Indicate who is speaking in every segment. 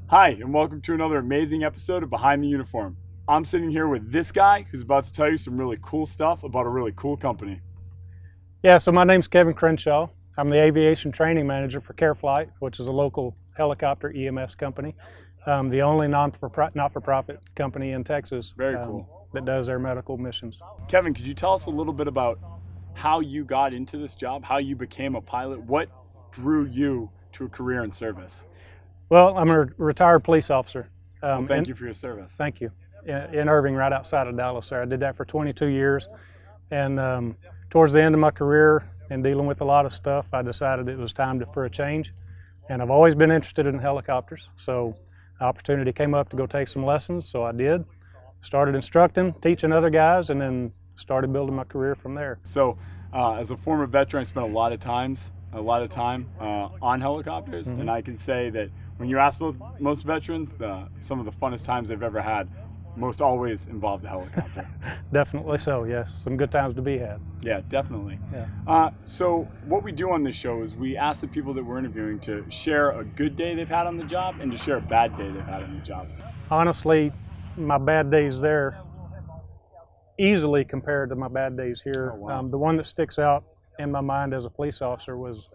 Speaker 1: Hi, and welcome to another amazing episode of Behind the Uniform. I'm sitting here with this guy who's about to tell you some really cool stuff about a really cool company.
Speaker 2: Yeah, so my name's Kevin Crenshaw. I'm the aviation training manager for CareFlight, which is a local helicopter EMS company, the only not-for-profit company in Texas
Speaker 1: Very cool.
Speaker 2: that does their medical missions.
Speaker 1: Kevin, could you tell us a little bit about how you got into this job, how you became a pilot? What drew you to a career in service?
Speaker 2: Well, I'm a retired police officer.
Speaker 1: Thank you for your service.
Speaker 2: Thank you. In Irving, right outside of Dallas there. I did that for 22 years. And towards the end of my career and dealing with a lot of stuff, I decided it was time for a change. And I've always been interested in helicopters. So the opportunity came up to go take some lessons, so I did. Started instructing, teaching other guys, and then started building my career from there.
Speaker 1: So as a former veteran, I spent a lot of time on helicopters. And I can say that when you ask most veterans, some of the funnest times they've ever had most always involved a helicopter.
Speaker 2: Definitely so, yes. Some good times to be had.
Speaker 1: Yeah, definitely.
Speaker 2: Yeah.
Speaker 1: So what we do on this show is we ask the people that we're interviewing to share a good day they've had on the job and to share a bad day they've had on the job.
Speaker 2: Honestly, my bad days there easily compared to my bad days here.
Speaker 1: Oh, wow.
Speaker 2: The one that sticks out in my mind as a police officer was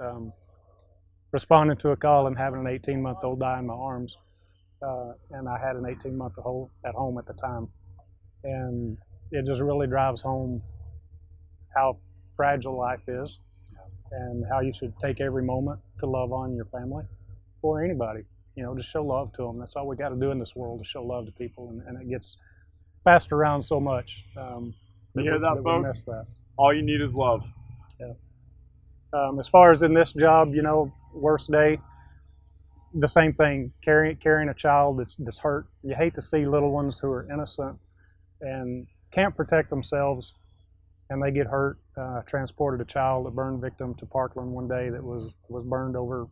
Speaker 2: responding to a call and having an 18-month-old die in my arms. And I had an 18-month-old at home at the time. And it just really drives home how fragile life is and how you should take every moment to love on your family or anybody. You know, just show love to them. That's all we got to do in this world, is show love to people. And it gets passed around so much.
Speaker 1: You hear that, folks?
Speaker 2: We miss that.
Speaker 1: All you need is love.
Speaker 2: Yeah. As far as in this job, you know, worst day, the same thing, carrying a child that's hurt. You hate to see little ones who are innocent and can't protect themselves, and they get hurt. Transported a child, a burn victim, to Parkland one day that was burned over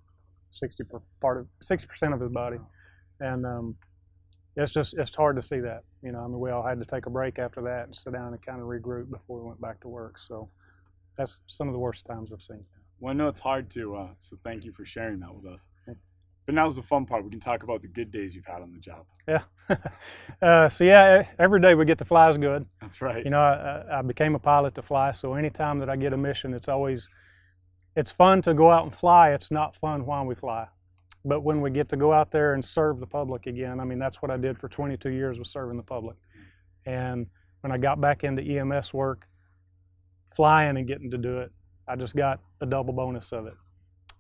Speaker 2: 60% of his body, and it's hard to see that. You know, I mean, we all had to take a break after that and sit down and kind of regroup before we went back to work. So that's some of the worst times I've seen.
Speaker 1: Well, I know it's hard to, so thank you for sharing that with us. But now's the fun part. We can talk about the good days you've had on the job.
Speaker 2: Yeah. So yeah, every day we get to fly is good.
Speaker 1: That's right.
Speaker 2: You know, I became a pilot to fly, so anytime that I get a mission, it's fun to go out and fly. It's not fun while we fly. But when we get to go out there and serve the public again, I mean, that's what I did for 22 years, was serving the public. And when I got back into EMS work, flying and getting to do it, I just got a double bonus of it.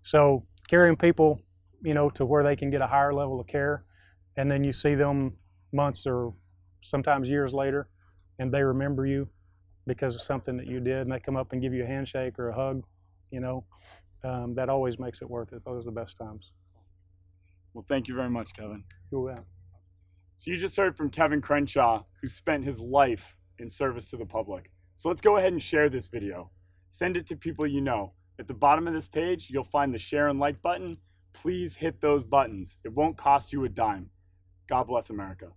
Speaker 2: So carrying people, you know, to where they can get a higher level of care, and then you see them months or sometimes years later, and they remember you because of something that you did, and they come up and give you a handshake or a hug, you know, that always makes it worth it. Those are the best times.
Speaker 1: Well, thank you very much, Kevin.
Speaker 2: You're welcome.
Speaker 1: So you just heard from Kevin Crenshaw, who spent his life in service to the public. So let's go ahead and share this video. Send it to people you know. At the bottom of this page, you'll find the share and like button. Please hit those buttons. It won't cost you a dime. God bless America.